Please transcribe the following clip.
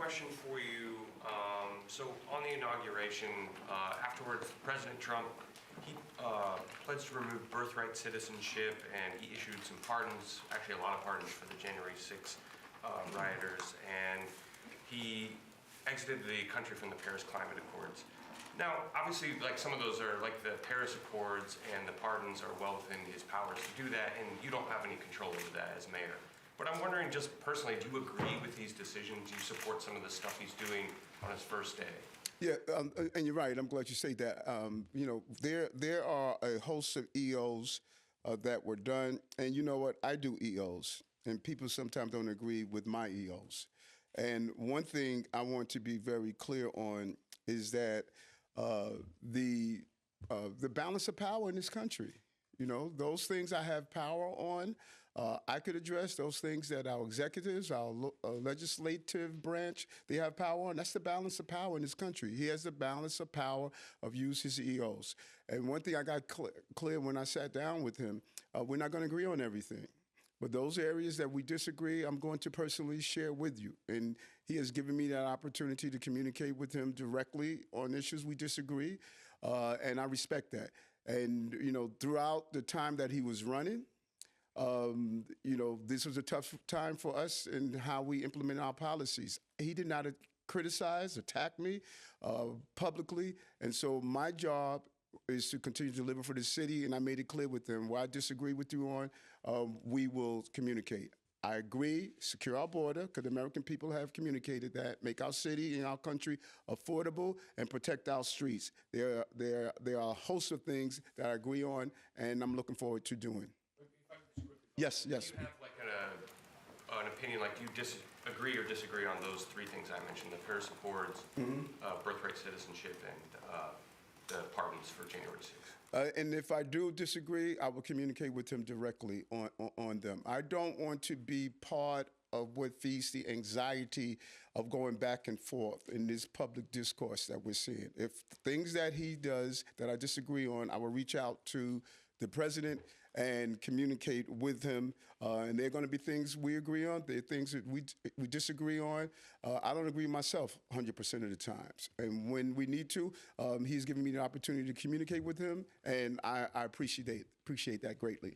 question for you. So on the inauguration, afterwards, President Trump, he pledged to remove birthright citizenship, and he issued some pardons, actually a lot of pardons for the January 6th rioters, and he exited the country from the Paris Climate Accords. Now, obviously, like some of those are like the Paris Accords, and the pardons are well within his powers to do that, and you don't have any control over that as mayor. But I'm wondering, just personally, do you agree with these decisions? Do you support some of the stuff he's doing on his first day? Yeah, and you're right. I'm glad you say that. There are a host of EOs that were done, and you know what? I do EOs, and people sometimes don't agree with my EOs. And one thing I want to be very clear on is that the balance of power in this country. You know, those things I have power on, I could address. Those things that our executives, our legislative branch, they have power on. That's the balance of power in this country. He has the balance of power of use his EOs. And one thing I got clear when I sat down with him, we're not going to agree on everything. But those areas that we disagree, I'm going to personally share with you. And he has given me that opportunity to communicate with him directly on issues we disagree, and I respect that. And, you know, throughout the time that he was running, this was a tough time for us in how we implement our policies. He did not criticize, attack me publicly. And so my job is to continue to deliver for the city, and I made it clear with them where I disagree with you on, we will communicate. I agree, secure our border, because the American people have communicated that, make our city and our country affordable, and protect our streets. There are a host of things that I agree on, and I'm looking forward to doing. Yes. Do you have like an opinion, like do you agree or disagree on those three things I mentioned, the Paris Accords, birthright citizenship, and the pardons for January 6th? And if I do disagree, I will communicate with him directly on them. I don't want to be part of what feeds the anxiety of going back and forth in this public discourse that we're seeing. If things that he does that I disagree on, I will reach out to the president and communicate with him. And there are going to be things we agree on. There are things that we disagree on. I don't agree myself 100% of the times. And when we need to, he's given me the opportunity to communicate with him, and I appreciate that greatly.